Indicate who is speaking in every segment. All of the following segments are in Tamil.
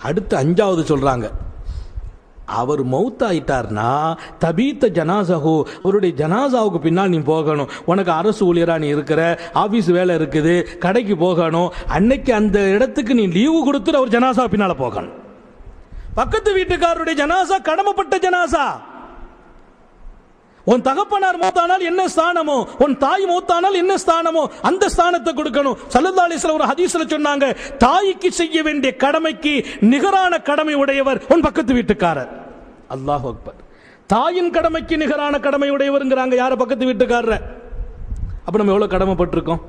Speaker 1: அடுத்து 5வது சொல்றாங்க, அவர் மௌத்தாயிட்டார்னா தபீத்த ஜனாசாஹு, அவருடைய ஜனாசாவுக்கு பின்னால் நீ போகணும். உனக்கு அரசு ஊழியரா நீ இருக்கிற, ஆபீஸ் வேலை இருக்குது, கடைக்கு போகணும். அன்னைக்கு அந்த இடத்துக்கு நீ லீவு கொடுத்துட்டு அவர் ஜனாசா பின்னால போகணும். பக்கத்து வீட்டுக்காரருடைய ஜனாசா கடமைப்பட்ட ஜனாசா. உன் தகப்பனார் மௌத்தானால் என்ன ஸ்தானமோ, உன் தாய் மௌத்தானால் என்ன ஸ்தானமோ அந்த ஸ்தானத்தை கொடுக்கணும். ஸல்லல்லாஹு அலைஹி வஸல்லம் ஒரு ஹதீஸ்ல சொன்னாங்க, தாய்க்கு செய்ய வேண்டிய கடமைக்கு நிகரான கடமை உடையவர் உன் பக்கத்து வீட்டுக்காரர். அல்லாஹ் அக்பர். தாயின் கடமைக்கு நிகரான கடமை உடையவர்ங்கிறாங்க யார? பக்கத்து வீட்டுக்காரர். அப்ப நம்ம எவ்வளவு கடமைப்பட்டிருக்கோம்.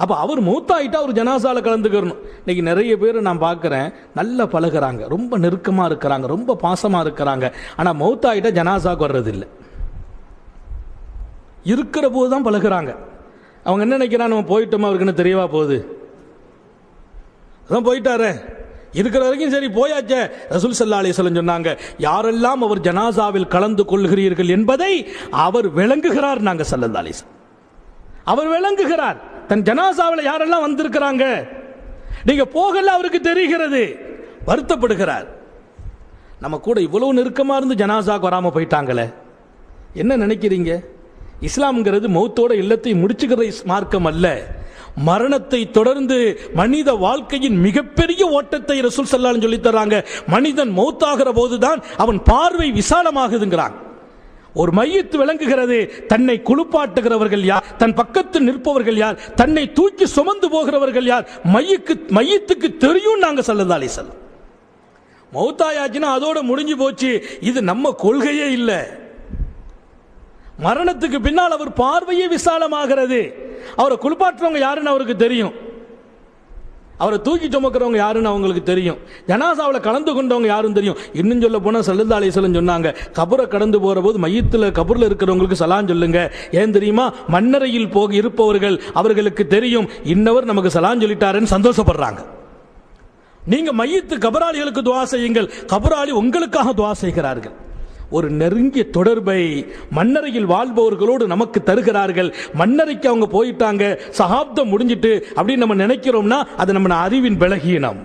Speaker 1: அப்ப அவர் மௌத்தாயிட்டா ஒரு ஜனாசால கலந்துக்கணும். இன்னைக்கு நிறைய பேர் நான் பார்க்கிறேன், நல்லா பழகுறாங்க, ரொம்ப நெருக்கமா இருக்கிறாங்க, ரொம்ப பாசமா இருக்கிறாங்க. ஆனா மௌத்தாயிட்டா ஜனாசாக்கு வர்றதில்லை. இருக்கிற போது தான் பழகுறாங்க. அவங்க என்ன நினைக்கிறான், நம்ம போயிட்டோமா அவருக்கு என்ன தெரியவா போகுது, அதான் போயிட்டாரு, இருக்கிற வரைக்கும் சரி போயாச்சே. ரசூல் ஸல்லல்லாஹு அலைஹி வஸல்லம் சொன்னாங்க, யாரெல்லாம் அவர் ஜனாசாவில் கலந்து கொள்கிறீர்கள் என்பதை அவர் விளங்குகிறார். நாங்க ஸல்லல்லாஹு அலைஹி வஸல்லம் அவர் விளங்குகிறார். தன் ஜனாசாவில் யாரெல்லாம் வந்திருக்கிறாங்க, நீங்க போகல அவருக்கு தெரிகிறது, வருத்தப்படுகிறார். நம்ம கூட இவ்வளவு நெருக்கமா இருந்து ஜனாசாக்கு வராம போயிட்டாங்களே, என்ன நினைக்கிறீங்க? இஸ்லாம்ங்கிறது மௌத்தோட இல்லத்தை முடிச்சுக்கிற மார்க்கம் அல்ல. மரணத்தை தொடர்ந்து மனித வாழ்க்கையின் மிகப்பெரிய ஓட்டத்தை ரசூல் ஸல்லல்லாஹு அலைஹி வஸல்லம் சொல்லி தர்றாங்க. மனிதன் மௌத்தாகிற போதுதான் அவன் பார்வை விசாலமாகுதுங்கிறான். ஒரு மையத்து விளங்குகிறது, தன்னை குளிப்பாட்டுகிறவர்கள் யார், தன் பக்கத்தில் நிற்பவர்கள் யார், தன்னை தூக்கி சுமந்து போகிறவர்கள் யார், மையத்துக்கு தெரியும். நாங்க ஸல்லல்லாஹு அலைஹி வஸல்லம் மௌத்தாயாச்சுன்னா அதோட முடிஞ்சு போச்சு. இது நம்ம கொள்கையே இல்லை. மரணத்துக்கு பின்னால் அவர் பார்வையே விசாலமாகிறது. அவரை குளிப்பாட்டுறவங்க யாருன்னு அவருக்கு தெரியும், அவரை தூக்கி சுமக்கிறவங்க யாருன்னு அவங்களுக்கு தெரியும், ஜனாசாவில் கலந்து கொண்டவங்க யாரும் தெரியும். இன்னும் சொல்ல போனா ஸல்லல்லாஹு அலைஹி வஸல்லம் சொன்னாங்க, கபரை கடந்து போற போது மையத்தில் கபரில் இருக்கிறவங்களுக்கு சலாம் சொல்லுங்க. ஏன் தெரியுமா? மண்ணறையில் போக இருப்பவர்கள் அவர்களுக்கு தெரியும் இன்னவர் நமக்கு சலாம் சொல்லிட்டாருன்னு சந்தோஷப்படுறாங்க. நீங்க மையத்து கபராளிகளுக்கு துஆ செய்யுங்கள், கபராளி உங்களுக்காக துஆ செய்கிறார்கள். ஒரு நெருங்கிய தொடர்பை மண்ணறையில் வாழ்பவர்களோடு நமக்கு தருகிறார்கள். மண்ணறைக்கு அவங்க போயிட்டாங்க, சகாப்தம் முடிஞ்சிட்டு அப்படின்னு நம்ம நினைக்கிறோம்னா அது நம்ம அறிவின் பலகீனம்.